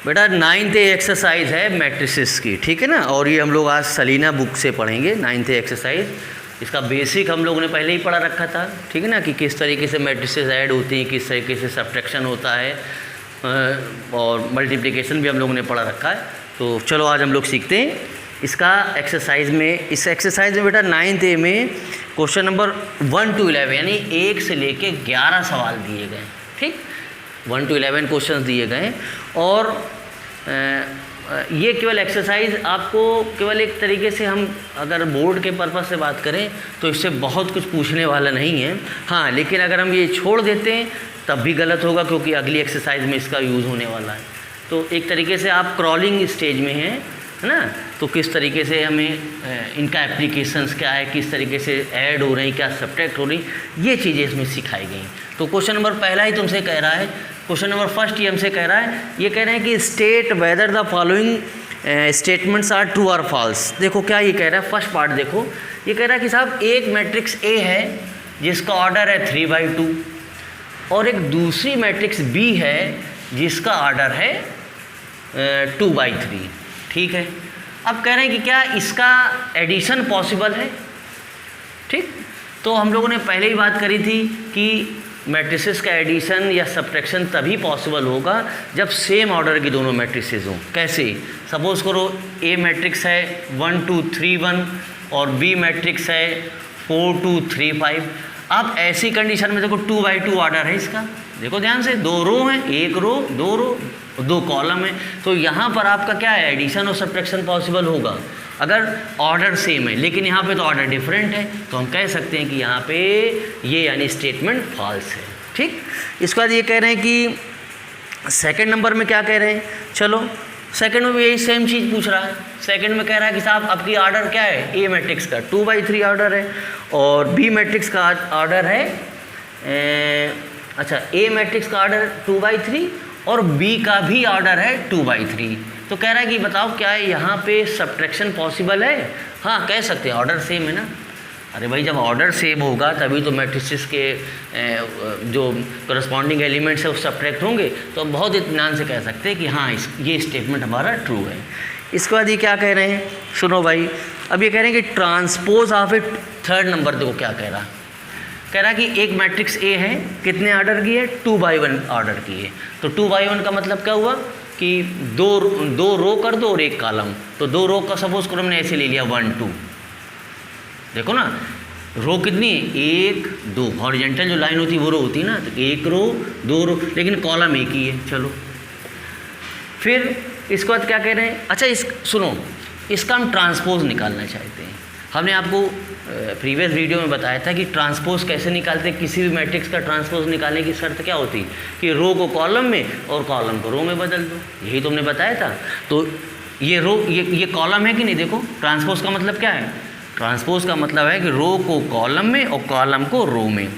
बेटा 9th exercise है matrices की, ठीक है ना। और ये हम लोग आज सलीना बुक से पढ़ेंगे 9th एक्सरसाइज। इसका बेसिक हम लोगों ने पहले ही पढ़ा रखा था, ठीक है ना, कि किस तरीके से मैट्रिसेस ऐड होती हैं, किस तरीके से सब्ट्रैक्शन होता है और मल्टीप्लिकेशन भी हम लोगों ने पढ़ा रखा है। तो चलो आज हम लोग सीखते हैं इसका एक्सरसाइज में। इस एक्सरसाइज में बेटा 9th ए में क्वेश्चन नंबर 1 to 11 यानी 1 से लेके 11 सवाल दिए गए, ठीक। 1 to 11 क्वेश्चंस दिए गए और ये केवल एक्सरसाइज आपको केवल एक तरीके से, हम अगर बोर्ड के पर्पस से बात करें तो इससे बहुत कुछ पूछने वाला नहीं है। हाँ, लेकिन अगर हम ये छोड़ देते हैं तब भी गलत होगा, क्योंकि अगली एक्सरसाइज में इसका यूज़ होने वाला है। तो एक तरीके से आप क्रॉलिंग स्टेज में हैं, है ना, तो किस तरीके से हमें इनका एप्लीकेशंस क्या है, किस तरीके से ऐड हो रहे हैं, क्या सब्ट्रैक्ट हो रही, ये चीज़ें इसमें सिखाई गई। तो क्वेश्चन नंबर पहला ही तुमसे कह रहा है, क्वेश्चन नंबर फर्स्ट ही हमसे कह रहा है, ये कह रहे हैं कि state whether the following statements are true और फॉल्स। देखो क्या ये कह रहा है, फर्स्ट पार्ट देखो, ये कह रहा है कि साहब एक मैट्रिक्स ए है जिसका ऑर्डर है 3/2 और एक दूसरी मैट्रिक्स बी है जिसका ऑर्डर है 2/3, ठीक है। अब कह रहे हैं कि क्या इसका एडिशन पॉसिबल है, ठीक। तो हम लोगों ने पहले ही बात करी थी कि मैट्रिसेस का एडिशन या सब्ट्रैक्शन तभी पॉसिबल होगा जब सेम ऑर्डर की दोनों मैट्रिसेस हों। कैसे? सपोज़ करो ए मैट्रिक्स है 1 2 3 1 और बी मैट्रिक्स है 4 2 3 5। अब ऐसी कंडीशन में देखो 2/2 ऑर्डर है इसका, देखो ध्यान से, 2 रो हैं, 1 रो 2 रो 2 कॉलम है, तो यहाँ पर आपका क्या है, एडिशन और सब्ट्रैक्शन पॉसिबल होगा अगर ऑर्डर सेम है। लेकिन यहाँ पे तो ऑर्डर डिफरेंट है, तो हम कह सकते हैं कि यहाँ पे ये यानी स्टेटमेंट फॉल्स है, ठीक। इसके बाद ये कह रहे हैं कि सेकंड नंबर में क्या कह रहे हैं, चलो सेकंड में भी यही सेम चीज़ पूछ रहा है। सेकंड में कह रहा है कि साहब आपकी ऑर्डर क्या है, ए मैट्रिक्स का 2/3 ऑर्डर है और बी मैट्रिक्स का ऑर्डर है अच्छा, ए मैट्रिक्स का ऑर्डर 2/3 और बी का भी ऑर्डर है 2/3। तो कह रहा है कि बताओ क्या है यहाँ पे सब्ट्रैक्शन पॉसिबल है। हाँ, कह सकते हैं, ऑर्डर सेम है ना। अरे भाई, जब ऑर्डर सेम होगा तभी तो मैट्रिसेस के जो करस्पॉन्डिंग एलिमेंट्स है वो सब्ट्रैक्ट होंगे, तो हम बहुत इत्मीनान से कह सकते हैं कि हाँ ये स्टेटमेंट हमारा ट्रू है। इसके बाद ये क्या कह रहे हैं, सुनो भाई, अब ये कह रहे हैं कि transpose of A third number, देखो क्या कह रहा है, कह रहा है कि एक मैट्रिक्स ए है, कितने ऑर्डर की है, 2/1 ऑर्डर की है। तो 2/1 का मतलब क्या हुआ कि दो रो कर दो और एक कॉलम। तो 2 रो का सपोज करो हमने ऐसे ले लिया 1 2, देखो ना, रो कितनी है, 1 2, हॉरिजॉन्टल जो लाइन होती है वो रो होती है ना, तो 1 रो 2 रो, लेकिन कॉलम एक ही है। चलो फिर इसके बाद क्या कह रहे हैं, अच्छा सुनो, इसका हम ट्रांसपोज निकालना चाहते हैं। हमने आपको प्रीवियस वीडियो में बताया था कि ट्रांसपोज कैसे निकालते, किसी भी मैट्रिक्स का ट्रांसपोज निकालने की शर्त क्या होती कि रो को कॉलम में और कॉलम को रो में बदल दो, यही तुमने बताया था। तो ये रो ये कॉलम है कि नहीं, देखो ट्रांसपोज का मतलब क्या है, ट्रांसपोज का मतलब है कि रो को कॉलम में और कॉलम को रो में।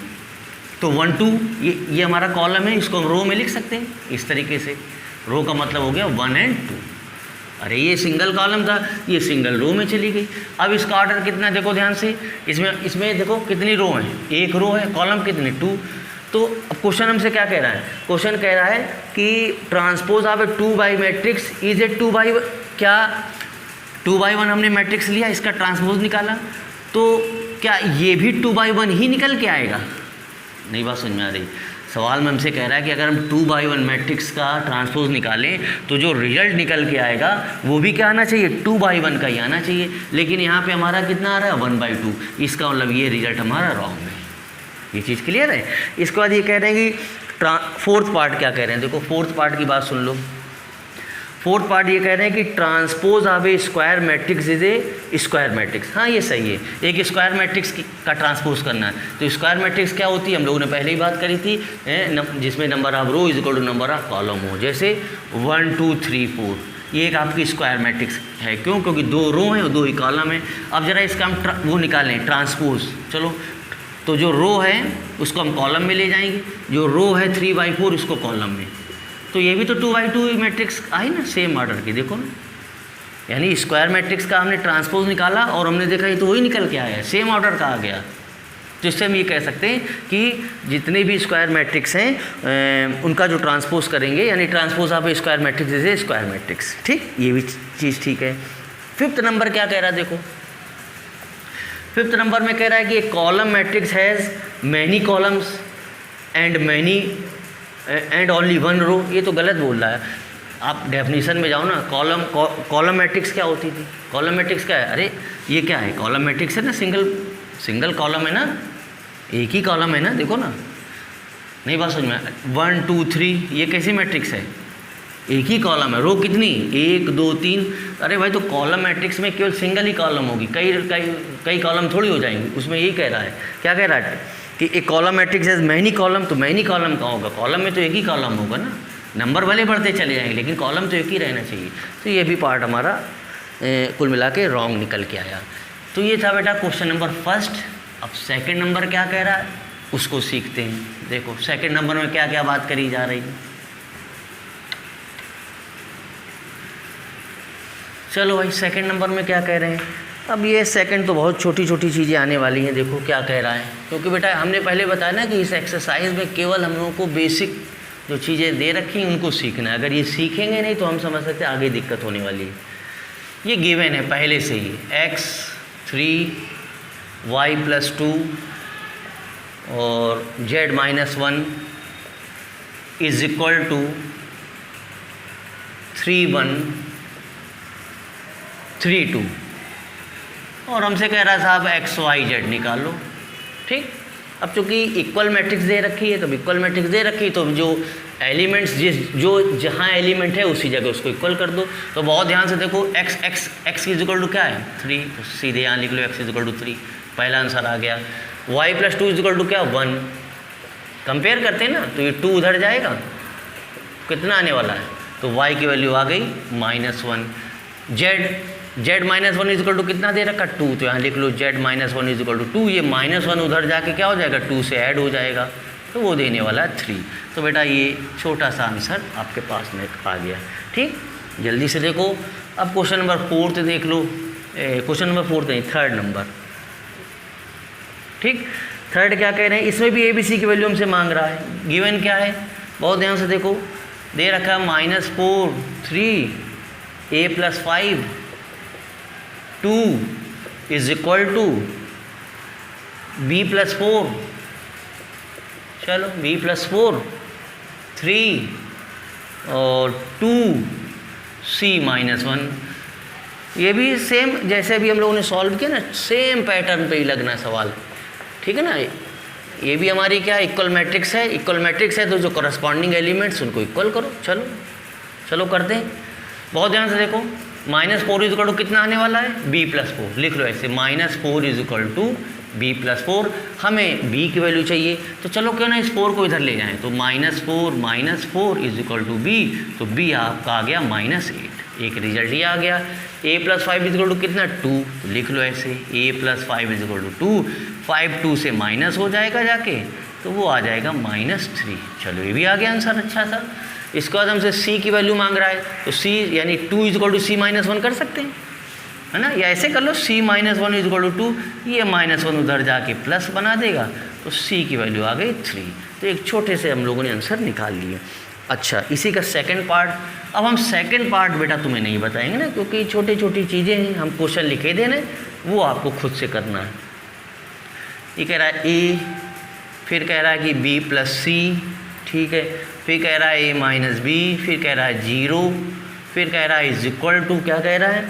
तो 1 2 ये हमारा कॉलम है, इसको हम रो में लिख सकते हैं इस तरीके से, रो का मतलब हो गया 1 और 2। अरे ये सिंगल कॉलम था, ये सिंगल रो में चली गई। अब इसका ऑर्डर कितना, देखो ध्यान से, इसमें देखो कितनी रो हैं, 1 रो है, कॉलम कितने 2। तो अब क्वेश्चन हमसे क्या कह रहा है, क्वेश्चन कह रहा है कि transpose of A 2/1 matrix is a 2/1, क्या 2/1 हमने मैट्रिक्स लिया, इसका ट्रांसपोज निकाला, तो क्या ये भी 2/1 ही निकल के आएगा। नहीं बात समझ में आ रही, सवाल में हमसे कह रहा है कि अगर हम 2/1 मैट्रिक्स का ट्रांसपोज निकालें तो जो रिजल्ट निकल के आएगा वो भी क्या आना चाहिए, 2/1 का ही आना चाहिए। लेकिन यहाँ पे हमारा कितना आ रहा है, 1/2, इसका मतलब ये रिजल्ट हमारा रॉन्ग है। ये चीज़ क्लियर है। इसके बाद ये कह रहे हैं कि फोर्थ पार्ट क्या कह रहे हैं, देखो फोर्थ पार्ट की बात सुन लो। फोर्थ पार्ट ये कह रहे हैं कि transpose of A square matrix is a square matrix. हाँ ये सही है, एक स्क्वायर मैट्रिक्स का ट्रांसपोज करना है। तो स्क्वायर मैट्रिक्स क्या होती है, हम लोगों ने पहले ही बात करी थी, जिसमें number of row is equal to number of column हो, जैसे 1 2 3 4, ये एक आपकी स्क्वायर मैट्रिक्स है। क्यों, क्योंकि 2 रो हैं और 2 ही कॉलम है। अब जरा इसका हम वो निकालें ट्रांसपोज, चलो, तो जो रो है उसको हम कॉलम में ले जाएंगे, जो रो है 3/4 उसको कॉलम में। तो ये भी तो 2/2 मैट्रिक्स आई ना, सेम ऑर्डर की, देखो ना, यानी स्क्वायर मैट्रिक्स का हमने ट्रांसपोज निकाला और हमने देखा ये तो वही निकल के आया, सेम ऑर्डर का आ गया। तो इससे हम ये कह सकते हैं कि जितने भी स्क्वायर मैट्रिक्स हैं उनका जो ट्रांसपोज करेंगे, यानी transpose of square matrix is a square matrix. ठीक, ये भी चीज़ ठीक है। फिफ्थ नंबर क्या कह रहा है देखो, फिफ्थ नंबर में कह रहा है कि एक column matrix has many columns and only one row. ये तो गलत बोल रहा है, आप डेफिनेशन में जाओ ना। कॉलम मैट्रिक्स क्या होती थी, कॉलम मैट्रिक्स क्या है, अरे ये क्या है, कॉलम मैट्रिक्स है ना, सिंगल कॉलम है ना, एक ही कॉलम है ना, देखो ना, नहीं बात समझ में, 1 2 3, ये कैसी मैट्रिक्स है, एक ही कॉलम है, रो कितनी, 1 2 3। अरे भाई तो कॉलम मैट्रिक्स में केवल सिंगल ही कॉलम होगी, कई कॉलम थोड़ी हो जाएंगी, उसमें यही कह रहा है। क्या कह रहा है कि एक कॉलम मैट्रिक्स है मैनी कॉलम, तो मैनी कॉलम कहाँ होगा, कॉलम में तो एक ही कॉलम होगा ना, नंबर भले बढ़ते चले जाएंगे लेकिन कॉलम तो एक ही रहना चाहिए। तो ये भी पार्ट हमारा कुल मिला के रॉन्ग निकल के आया। तो ये था बेटा क्वेश्चन नंबर फर्स्ट। अब सेकंड नंबर क्या कह रहा है उसको सीखते हैं। देखो सेकंड नंबर में क्या क्या बात करी जा रही है। चलो भाई सेकंड नंबर में क्या कह रहे हैं। अब ये सेकंड तो बहुत छोटी छोटी चीज़ें आने वाली हैं। देखो क्या कह रहा है, क्योंकि बेटा हमने पहले बताया ना कि इस एक्सरसाइज में केवल हम लोगों को बेसिक जो चीज़ें दे रखी हैं उनको सीखना है। अगर ये सीखेंगे नहीं तो हम समझ सकते आगे दिक्कत होने वाली है। ये गिवन है पहले से ही, x 3 y + 2 और z - 1 = 3 1 3 2 और हमसे कह रहा साहब x y z निकाल लो। ठीक, अब चूँकि इक्वल मैट्रिक्स दे रखी है, तो इक्वल मैट्रिक्स दे रखी तो जो एलिमेंट्स जहाँ एलिमेंट है उसी जगह उसको इक्वल कर दो। तो बहुत ध्यान से देखो, x = क्या है 3, तो सीधे यहाँ लिख लो x = 3, पहला आंसर आ गया। y + 2 = क्या 1, कंपेयर करते हैं ना, तो ये 2 उधर जाएगा, कितना आने वाला है, तो y की वैल्यू आ गई -1। z - 1 = कितना दे रखा 2, तो यहाँ लिख लो z - 1 = 2, ये -1 उधर जाके क्या हो जाएगा 2 से ऐड हो जाएगा, तो वो देने वाला है 3। तो बेटा ये छोटा सा आंसर आपके पास में आ गया। ठीक, जल्दी से देखो। अब क्वेश्चन नंबर 4 देख लो, क्वेश्चन नंबर 4 नहीं, थर्ड नंबर। ठीक, थर्ड क्या कह रहे हैं, इसमें भी ABC की वैल्यू हमसे मांग रहा है। गिवन क्या है, बहुत ध्यान से देखो, दे रखा है -4 3 a + 5 2 = b + 4। चलो b + 4 3 और 2 c - 1। ये भी सेम जैसे भी हम लोगों ने सॉल्व किया ना, सेम पैटर्न पे ही लगना सवाल। ठीक है ना, ये भी हमारी क्या इक्वल मैट्रिक्स है। इक्वल मैट्रिक्स है तो जो करस्पॉन्डिंग एलिमेंट्स उनको इक्वल करो। चलो करते हैं। बहुत ध्यान से देखो, -4 = कितना आने वाला है b + 4, लिख लो ऐसे, -4 = b + 4। हमें b की वैल्यू चाहिए, तो चलो क्यों ना इस 4 को इधर ले जाएं, तो -4 = b, तो b आपका आ गया -8। एक रिजल्ट ये आ गया। a + 5 = कितना 2, तो लिख लो ऐसे, a + 5 = 2, 5 2 से माइनस हो जाएगा जाके, तो वो आ जाएगा -3। चलो ये भी आ गया आंसर अच्छा सा। इसके बाद हमसे c की वैल्यू मांग रहा है, तो c यानी 2 = c - 1 कर सकते हैं, है ना, या ऐसे कर लो, c - 1 = 2, ये -1 उधर जाके प्लस बना देगा, तो c की वैल्यू आ गई 3। तो एक छोटे से हम लोगों ने आंसर निकाल लिए। अच्छा, इसी का सेकंड पार्ट। अब हम सेकंड पार्ट बेटा तुम्हें नहीं बताएंगे ना, क्योंकि छोटी छोटी चीज़ें हैं, हम क्वेश्चन लिखे देने, वो आपको खुद से करना है। ये कह रहा है a, फिर कह रहा है कि b + c, ठीक है, फिर कह रहा है a - b, फिर कह रहा है 0, फिर कह रहा है = क्या कह रहा है,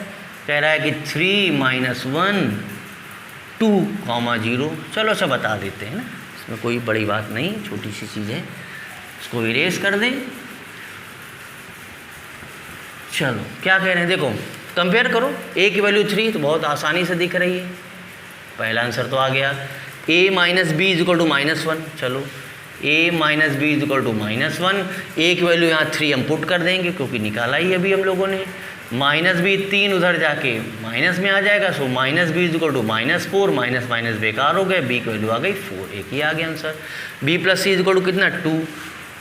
कह रहा है कि 3 - 1 2, 0। चलो अच्छा बता देते हैं ना, इसमें कोई बड़ी बात नहीं, छोटी सी चीज़ है, इसको इरेज कर दें। चलो क्या कह रहे हैं देखो, कंपेयर करो, a की वैल्यू 3 तो बहुत आसानी से दिख रही है, पहला आंसर तो आ गया। a - b = -1, चलो a - b = -1, a की वैल्यू यहाँ 3 हम पुट कर देंगे क्योंकि निकाला ही अभी हम लोगों ने। -b 3 उधर जाके माइनस में आ जाएगा, सो -b = -4, माइनस बेकार हो गए, b की वैल्यू आ गई 4, एक ही आ गया आंसर। b + c = कितना 2,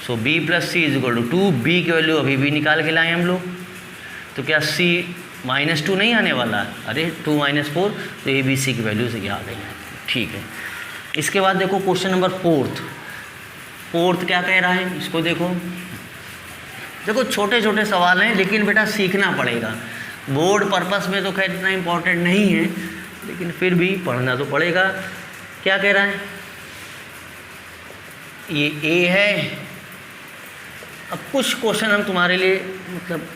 सो b + c = 2, b की वैल्यू अभी भी निकाल के लाए हम लोग, तो क्या c -2 नहीं आने वाला, अरे 2 - 4, तो a b c की वैल्यू से आ गई। ठीक है, इसके बाद देखो क्वेश्चन नंबर फोर्थ क्या कह रहा है, इसको देखो। देखो छोटे छोटे सवाल हैं लेकिन बेटा सीखना पड़ेगा। बोर्ड पर्पस में तो खैर इतना इम्पोर्टेंट नहीं है, लेकिन फिर भी पढ़ना तो पड़ेगा। क्या कह रहा है, ये ए है। अब कुछ क्वेश्चन हम तुम्हारे लिए मतलब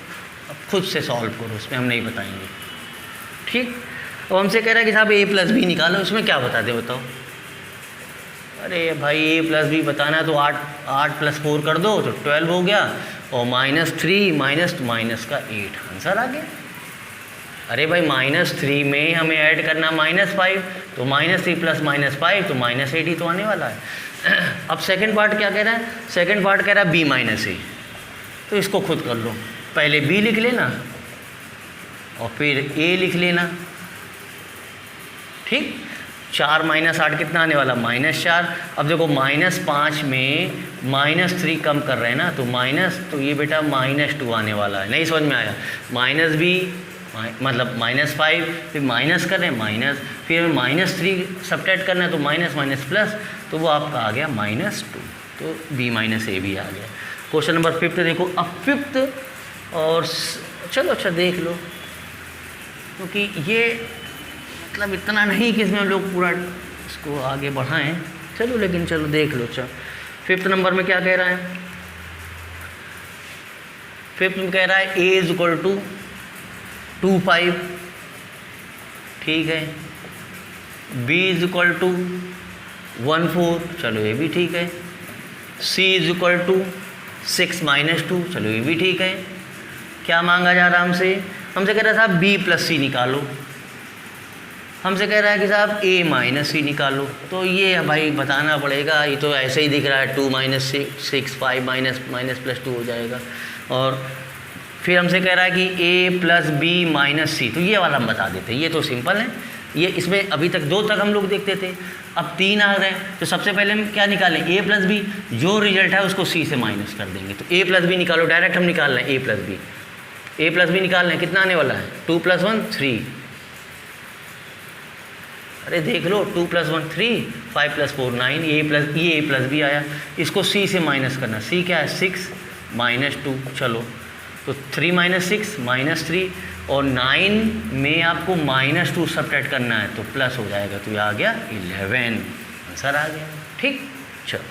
अब खुद से सॉल्व करो, उसमें हम नहीं बताएंगे, ठीक। अब हमसे कह रहा है कि साहब ए प्लस बी निकालो, इसमें क्या बताते बताओ। अरे भाई ए प्लस बी बताना है तो 8 + 4 कर दो तो 12 हो गया, और -3 माइनस का 8 आंसर आ गया। अरे भाई -3 में हमें ऐड करना -5, तो -3 + -5 तो -8 ही तो आने वाला है। अब सेकंड पार्ट क्या कह रहा है, सेकंड पार्ट कह रहा है b - a, तो इसको खुद कर लो। पहले b लिख लेना और फिर a लिख लेना, ठीक। 4 - 8 कितना आने वाला, -4। अब देखो -5 में -3 कम कर रहे हैं ना, तो माइनस, तो ये बेटा -2 आने वाला है। नहीं समझ में आया, -b मतलब -5, फिर माइनस कर रहे हैं माइनस, फिर -3 सब्ट्रैक्ट करना है तो माइनस प्लस, तो वो आपका आ गया -2, तो b - a भी आ गया। क्वेश्चन नंबर 5 देखो। अब 5 और चलो अच्छा देख लो, क्योंकि ये मतलब इतना नहीं कि इसमें हम लोग पूरा इसको आगे बढ़ाएं, चलो लेकिन चलो देख लो। अच्छा 5th नंबर में क्या कह रहा है, 5th में कह रहा है a = 2, 5, ठीक है। b = 1, 4, चलो ये भी ठीक है। c = 6 - 2, चलो ये भी ठीक है। क्या मांगा जा रहा है हमसे, हमसे कह रहा है साहब b + c निकालो, हमसे कह रहा है कि साहब a - c निकालो, तो ये भाई बताना पड़ेगा। ये तो ऐसे ही दिख रहा है 2 - 6 5 -+2 हो जाएगा। और फिर हमसे कह रहा है कि a + b - c, तो ये वाला हम बता देते हैं, ये तो सिंपल है। ये इसमें अभी तक 2 तक हम लोग देखते थे, अब 3 आ रहे हैं, तो सबसे पहले हम क्या निकालें, a + b, जो रिजल्ट है उसको c से माइनस कर देंगे। तो a + b निकालो, डायरेक्ट हम निकाल रहे हैं a + b, a + b निकाल रहे हैं, कितना आने वाला है 2 + 1 3, अरे देख लो 2 + 1 3, 5 + 4 9, ये a + b आया, इसको c से माइनस करना। c क्या है 6 - 2, चलो तो 3 - 6 -3, और 9 में आपको -2 सब्ट्रैक्ट करना है तो प्लस हो जाएगा, तो ये आ गया 11, आंसर आ गया, ठीक। चलो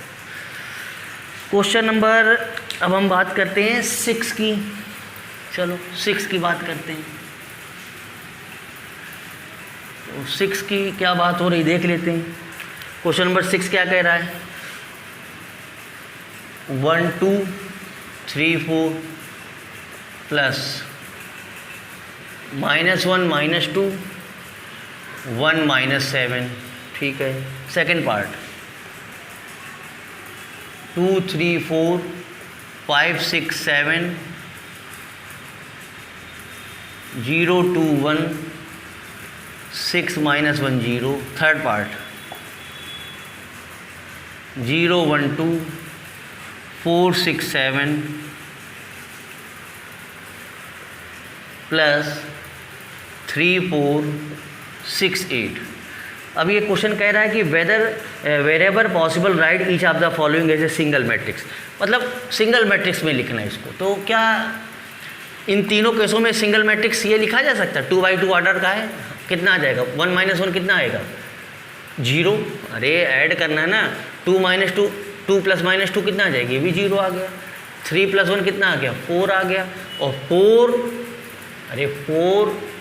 क्वेश्चन नंबर, अब हम बात करते हैं 6 की। चलो 6 की बात करते हैं, तो 6 की क्या बात हो रही देख लेते हैं। क्वेश्चन नंबर 6 क्या कह रहा है, 1 2 3 4 प्लस -1 -2 1 -7, ठीक है। Second part 2 3 4 5 6 7 0 2 1 6 - 1 0। Third part 0 1 2 4 6 7 plus 3 4 6 8। अब ये क्वेश्चन कह रहा है कि wherever possible write each of the following as a single matrix, मतलब सिंगल मैट्रिक्स में लिखना है इसको। तो क्या इन तीनों केसों में सिंगल मैट्रिक्स ये लिखा जा सकता है, 2x2 ऑर्डर का है, कितना आ जाएगा 1 - 1 कितना आएगा 0, अरे ऐड करना है ना, 2 - 2 2 + -2 कितना आ जाएगा, ये भी 0 आ गया। 3 + 1 कितना आ गया 4 आ गया, और 4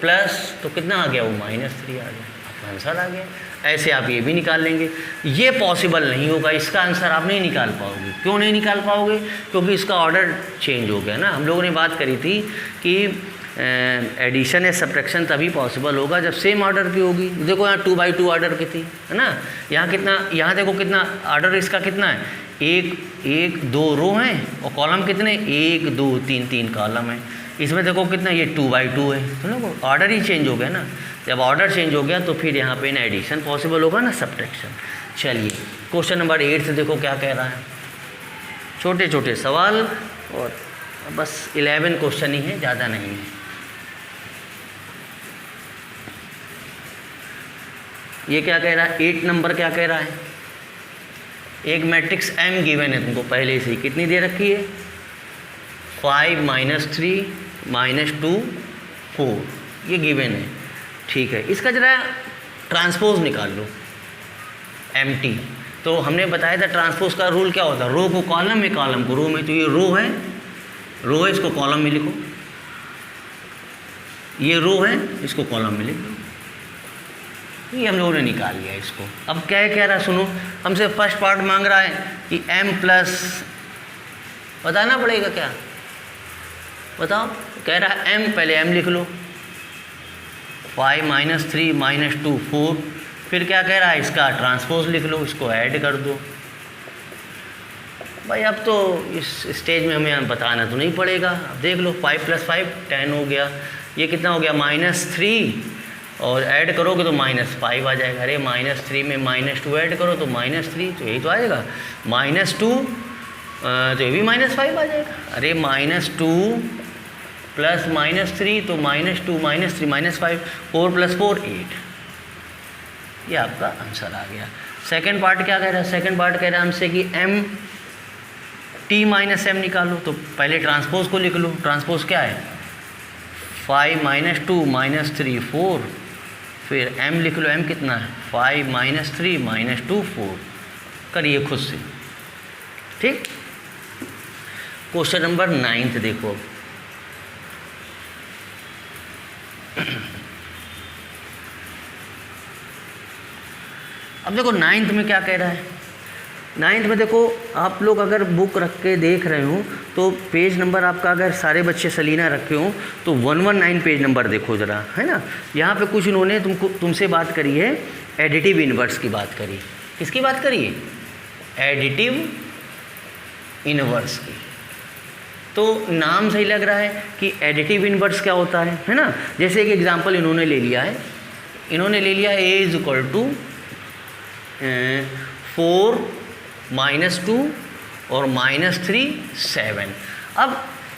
प्लस तो कितना आ गया वो -3 आ गया, आपका आंसर आ गया। ऐसे आप ये भी निकाल लेंगे। ये पॉसिबल नहीं होगा, इसका आंसर आप नहीं निकाल पाओगे। क्यों नहीं निकाल पाओगे, क्योंकि इसका ऑर्डर चेंज हो गया ना। हम लोगों ने बात करी थी कि एडिशन या सब्ट्रैक्शन तभी पॉसिबल होगा जब सेम ऑर्डर की होगी। देखो यहाँ 2x2 ऑर्डर की थी, है ना। यहाँ कितना, यहाँ देखो कितना ऑर्डर इसका कितना है, 1 2 रो हैं, और कॉलम कितने 1 2 3 3 कॉलम है। इसमें देखो कितना, ये 2x2 है, तो ना ऑर्डर ही चेंज हो गया ना। जब ऑर्डर चेंज हो गया तो फिर यहाँ पे ना एडिशन पॉसिबल होगा ना सब्ट्रैक्शन। चलिए क्वेश्चन नंबर 8 से देखो क्या कह रहा है। छोटे छोटे सवाल और बस 11 क्वेश्चन ही है, ज़्यादा नहीं है। ये क्या कह रहा है, 8 नंबर क्या कह रहा है, एक मैट्रिक्स M गिवन है तुमको पहले से ही, कितनी दे रखी है, 5 -3 -2 4, ये गिवन है। ठीक है, इसका जरा ट्रांसपोज निकाल लो MT। तो हमने बताया था ट्रांसपोज का रूल क्या होता है, रो को कॉलम में, कॉलम को रो में। तो ये रो है, इसको कॉलम में लिखो, ये रो है, इसको कॉलम में लिखो। ये हम लोगों ने निकाल लिया इसको। अब क्या कह रहा है सुनो, हमसे फर्स्ट पार्ट मांग रहा है कि M प्लस, बताना पड़ेगा क्या, बताओ। कह रहा है M, पहले M लिख लो, 5 -3 -2 4। फिर क्या कह रहा है, इसका ट्रांसपोज लिख लो, इसको ऐड कर दो। भाई अब तो इस स्टेज में हमें बताना तो नहीं पड़ेगा। अब देख लो, 5 + 5 10 हो गया, ये कितना हो गया -3, और ऐड करोगे तो -5 आ जाएगा। अरे -3 में -2 ऐड करो तो -3, तो यही तो आएगा। -2 तो ये भी -5 आ जाएगा। अरे -2 प्लस -3 तो -2 -3 -5, 4 + 4 8, ये आपका आंसर आ गया। सेकंड पार्ट क्या कह रहा है, सेकंड पार्ट कह रहा है हमसे कि M T - M निकालो। तो पहले ट्रांसपोज को लिख लो, ट्रांसपोज क्या है, 5 -2 -3 4, फिर M लिख लो, M कितना है, 5 -3 -2 4। करिए खुद से। ठीक, क्वेश्चन नंबर 9 देखो। अब देखो 9th में क्या कह रहा है, 9th में देखो, आप लोग अगर बुक रख के देख रहे हो तो पेज नंबर आपका, अगर सारे बच्चे सलीना रखे हो तो 119 पेज नंबर देखो ज़रा, है ना। यहाँ पे कुछ इन्होंने तुमसे बात करी है, एडिटिव इन्वर्स की बात करी। किसकी बात करी है, एडिटिव इन्वर्स की। तो नाम सही लग रहा है कि एडिटिव इन्वर्स क्या होता है ना। जैसे एक एग्जांपल इन्होंने ले लिया है, A = 4 -2 और -3 7। अब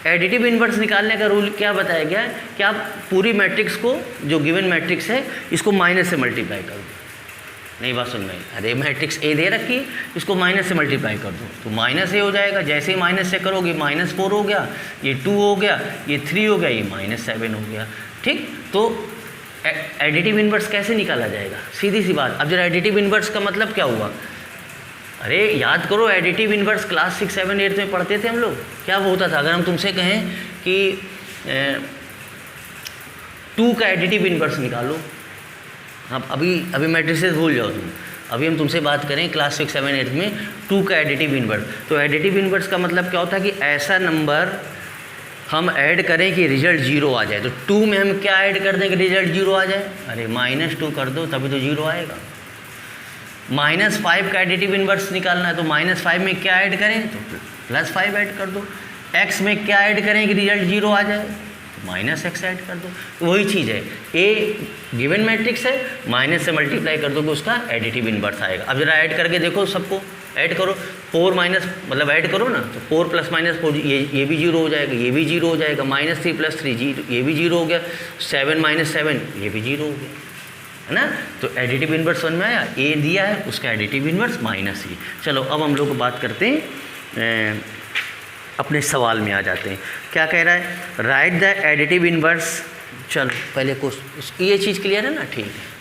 एडिटिव इन्वर्स निकालने का रूल क्या बताया गया है कि आप पूरी मैट्रिक्स को, जो गिवन मैट्रिक्स है, इसको माइनस से मल्टीप्लाई कर दो। नहीं बात सुन रही, अरे मैट्रिक्स A दे रखी, इसको माइनस से मल्टीप्लाई कर दो तो -A हो जाएगा। जैसे ही माइनस से करोगे -4 हो गया, ये 2 हो गया, ये 3 हो गया, ये -7 हो गया। ठीक, तो एडिटिव इन्वर्स कैसे निकाला जाएगा, सीधी सी बात। अब जरा एडिटिव इन्वर्स का मतलब क्या हुआ, अरे याद करो, एडिटिव इन्वर्स क्लास 6 7 8 में पढ़ते थे हम लोग। क्या वो होता था, अगर हम तुमसे कहें कि 2 का एडिटिव इन्वर्स निकालो, अब अभी मैट्रिसेस भूल जाओ तुम, अभी हम तुमसे बात करें क्लास 6 7 8 में 2 का एडिटिव इन्वर्स। तो एडिटिव इन्वर्स का मतलब क्या होता है कि ऐसा नंबर हम ऐड करें कि रिजल्ट 0 आ जाए। तो 2 में हम क्या ऐड कर दें कि रिजल्ट 0 आ जाए, अरे -2 कर दो तभी तो 0 आएगा। -5 का एडिटिव इन्वर्स निकालना है, तो -5 में क्या ऐड करें, तो +5 ऐड कर दो। x में क्या ऐड करें कि रिजल्ट 0 आ जाए, तो -x ऐड कर दो। तो वही चीज़ है, A गिवन मैट्रिक्स है, माइनस से मल्टीप्लाई कर दो तो उसका एडिटिव इन्वर्स आएगा। अब जरा ऐड करके देखो, सबको ऐड करो, 4 माइनस मतलब ऐड करो ना, तो 4 + -4 ये भी 0 हो जाएगा, ये भी 0 हो जाएगा, -3 + 3 0, ये भी 0 हो गया, 7 - 7 ये भी 0 हो गया, है ना। तो एडिटिव इन्वर्स समझ में आया, A दिया है, उसका एडिटिव इन्वर्स -E। चलो अब हम लोग बात करते हैं, अपने सवाल में आ जाते हैं। क्या कह रहा है, राइट द एडिटिव इन्वर्स। चलो पहले क्वेश्चन, ये चीज़ क्लियर है ना, ठीक है।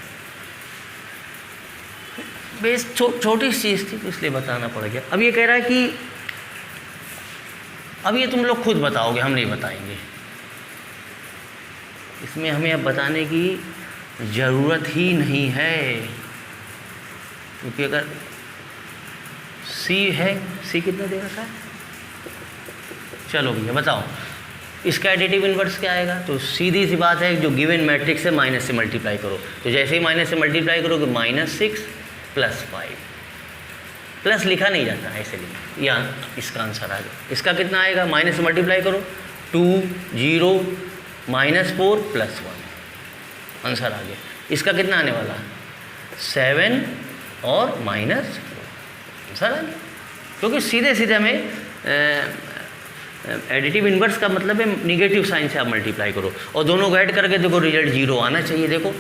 बेस छोटी चीज़ थी तो इसलिए बताना पड़ गया। अब ये कह रहा है कि अब ये तुम लोग खुद बताओगे, हम नहीं बताएंगे, इसमें हमें अब बताने की ज़रूरत ही नहीं है, क्योंकि अगर C है, C कितना दे रखा है, चलो भैया बताओ इसका एडिटिव इन्वर्स क्या आएगा। तो सीधी सी बात है, जो गिवन मैट्रिक्स है माइनस से मल्टीप्लाई करो, तो जैसे ही माइनस से मल्टीप्लाई करोगे -6 + 5, प्लस लिखा नहीं जाता है इसलिए यहाँ इसका आंसर आ गया। इसका कितना आएगा, माइनस से मल्टीप्लाई करो, 2 0 -4 + 1, आंसर आ गया। इसका कितना आने वाला, 7 और -4, आंसर आ गया। क्योंकि सीधे सीधे हमें एडिटिव इन्वर्स का मतलब है निगेटिव साइन से आप मल्टीप्लाई करो और दोनों को ऐड करके देखो रिजल्ट जीरो आना चाहिए। देखो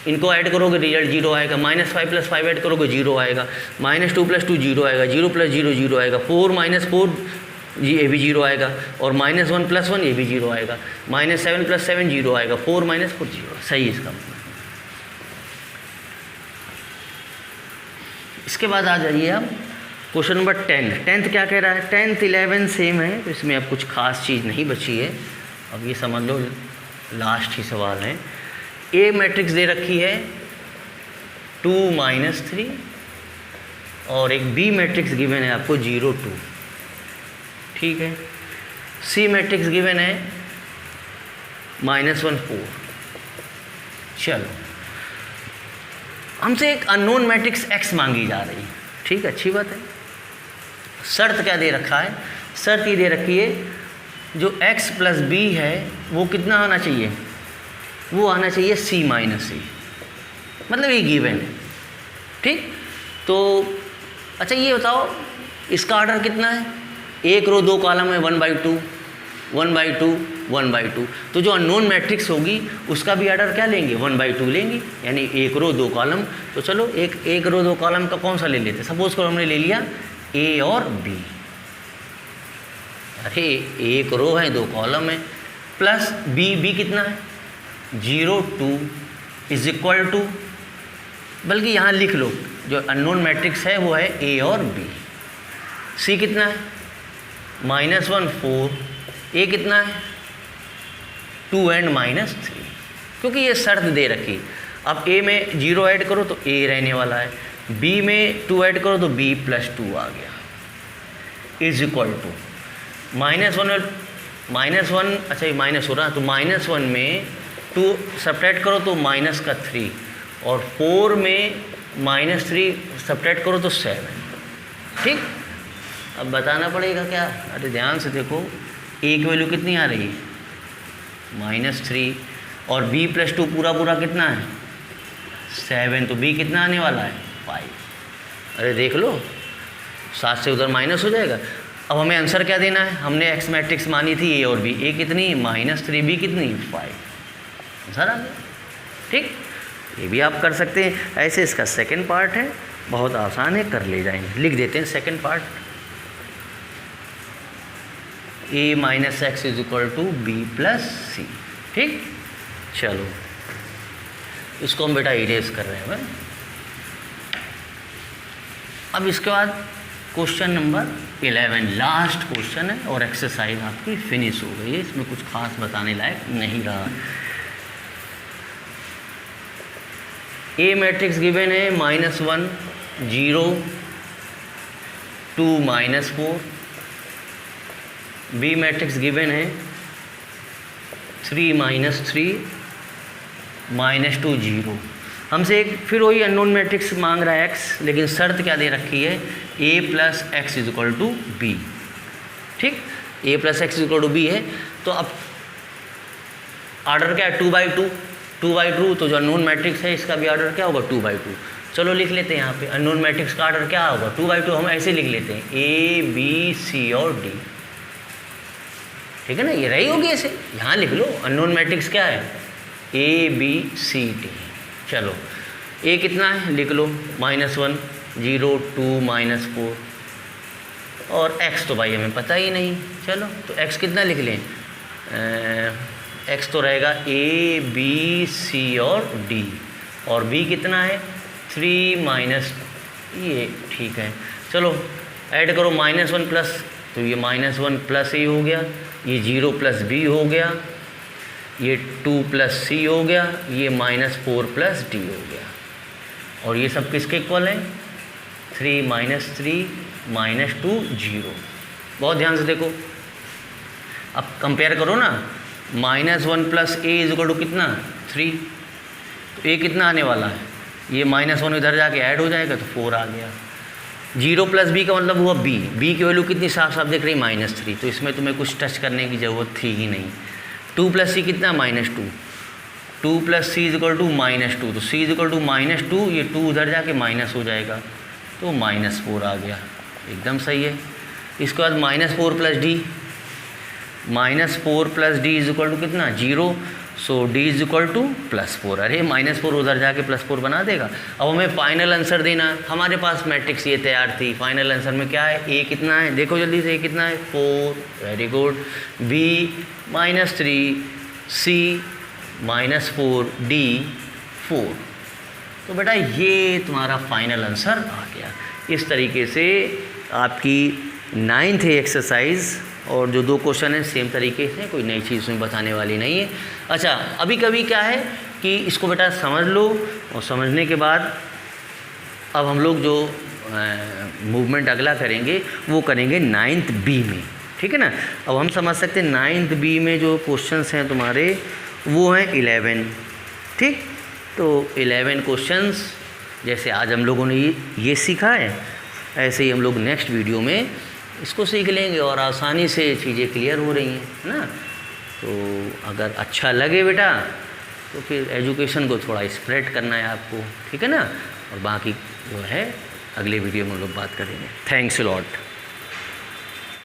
इनको ऐड करोगे रिजल्ट जीरो आएगा, -5 + 5 ऐड करोगे जीरो आएगा, -2 + 2 जीरो आएगा, 0 + 0 जीरो आएगा, 4 - 4 ये भी जीरो आएगा और -1 + 1 ये भी जीरो आएगा, -7 + 7 जीरो आएगा, 4 - 4 जीरो। सही इसका मतलब। इसके बाद आ जाइए आप क्वेश्चन नंबर 10। 10th क्या कह रहा है? 10th 11 सेम है, तो इसमें अब कुछ खास चीज़ नहीं बची है। अब ये समझ लो लास्ट ही सवाल है। ए मैट्रिक्स दे रखी है 2 - 3 और एक बी मैट्रिक्स गिवन है आपको 0 2, ठीक है। सी मैट्रिक्स गिवन है -1 4। चलो हमसे एक अननोन मैट्रिक्स x मांगी जा रही है, ठीक है, अच्छी बात है। शर्त क्या दे रखा है? शर्त ये दे रखी है जो x + b है वो कितना आना चाहिए? वो आना चाहिए c - c, मतलब ये गिवन है, ठीक। तो अच्छा ये बताओ इसका ऑर्डर कितना है? 1 रो 2 कॉलम है, 1/2 1/2 1/2। तो जो अननोन मैट्रिक्स होगी उसका भी ऑर्डर क्या लेंगे? 1/2 लेंगे, यानी 1 रो 2 कॉलम। तो चलो एक रो 2 कॉलम का कौन सा ले लेते? सपोज करो हमने ले लिया ए और बी। अरे 1 रो है 2 कॉलम है प्लस बी कितना है? 0 2 = टू, बल्कि यहाँ लिख लो जो अननोन मैट्रिक्स है वो है ए और बी। सी कितना है? -1 4। ए कितना है? 2 and -3, क्योंकि ये शर्त दे रखी। अब ए में 0 ऐड करो तो ए रहने वाला है, बी में 2 ऐड करो तो b + 2 आ गया, = -1 अच्छा ये माइनस हो रहा है तो -1 में 2 सब्ट्रैक्ट करो तो -3 और 4 में -3 सब्ट्रैक्ट करो तो 7, ठीक। अब बताना पड़ेगा क्या? अरे ध्यान से देखो ए की वैल्यू कितनी आ रही है? -3 और b + 2 पूरा कितना है? 7, तो b कितना आने वाला है? 5। अरे देख लो 7 से उधर माइनस हो जाएगा। अब हमें आंसर क्या देना है? हमने x मैट्रिक्स मानी थी ए और b, ए कितनी? -3, b कितनी? 5। आंसर आ गया, ठीक। ये भी आप कर सकते हैं ऐसे। इसका सेकंड पार्ट है, बहुत आसान है, कर ले जाएंगे। लिख देते हैं second part, a - x = b + c, ठीक। चलो इसको हम बेटा इरेज कर रहे हैं। अब इसके बाद क्वेश्चन नंबर 11 लास्ट क्वेश्चन है और एक्सरसाइज आपकी फिनिश हो गई है। इसमें कुछ खास बताने लायक नहीं रहा। ए मैट्रिक्स गिवन है -1 0 2 -4। बी मैट्रिक्स गिवन है 3 - 3 -2 0। हमसे एक फिर वही अननोन मैट्रिक्स मांग रहा है x, लेकिन शर्त क्या दे रखी है? a + x = b, ठीक। a + x = b है, तो अब ऑर्डर क्या है? 2/2 तो जो अननोन मैट्रिक्स है इसका भी ऑर्डर क्या होगा? 2/2। चलो लिख लेते हैं यहाँ पे अननोन मैट्रिक्स का ऑर्डर क्या होगा? 2/2 हम ऐसे लिख लेते हैं a b c और d, ठीक है ना। ये रही होगी ऐसे, यहाँ लिख लो अननोन मैट्रिक्स क्या है? a b c d। चलो a कितना है? लिख लो -1 0 2 -4 और x तो भाई हमें पता ही नहीं। चलो तो x कितना लिख लें? x तो रहेगा a b c और d, और b कितना है? 3 ये, ठीक है। चलो ऐड करो -1 प्लस, तो ये -1 + a हो गया, ये 0 + b हो गया, ये 2 + c हो गया, ये -4 + d हो गया, और ये सब किसके इक्वल हैं? 3 - 3 -2 0। बहुत ध्यान से देखो, अब कंपेयर करो ना, -1 + a = कितना? 3। तो a कितना आने वाला है? ये -1 इधर जाके ऐड हो जाएगा तो 4 आ गया। 0 + b का मतलब हुआ b की वैल्यू कितनी साफ साफ दिख रही? -3, तो इसमें तुम्हें कुछ टच करने की ज़रूरत थी ही नहीं। 2 + c कितना? -2। 2 + c = -2, तो c = -2, ये 2 उधर जाके माइनस हो जाएगा तो -4 आ गया, एकदम सही है। इसके बाद -4 + d, -4 + d = कितना 0, सो d = +4। अरे -4 उधर जाके +4 बना देगा। अब हमें फाइनल आंसर देना, हमारे पास मैट्रिक्स ये तैयार थी। फाइनल आंसर में क्या है, a कितना है, देखो जल्दी से, a कितना है 4, very good, b -3, c -4, d 4। तो बेटा ये तुम्हारा फाइनल आंसर आ गया। इस तरीके से आपकी 9th एक्सरसाइज और जो 2 क्वेश्चन हैं सेम तरीके से, कोई नई चीज़ उसमें बताने वाली नहीं है। अच्छा, अभी कभी क्या है कि इसको बेटा समझ लो, और समझने के बाद अब हम लोग जो मूवमेंट अगला करेंगे वो करेंगे 9th B में, ठीक है ना। अब हम समझ सकते हैं 9th B में जो क्वेश्चंस हैं तुम्हारे वो हैं 11, ठीक। तो 11 क्वेश्चंस जैसे आज हम लोगों ने ये सीखा है, ऐसे ही हम लोग नेक्स्ट वीडियो में इसको सीख लेंगे और आसानी से चीज़ें क्लियर हो रही हैं, है ना। तो अगर अच्छा लगे बेटा तो फिर एजुकेशन को थोड़ा स्प्रेड करना है आपको, ठीक है ना। और बाकी जो है अगले वीडियो में हम लोग बात करेंगे। Thanks a lot.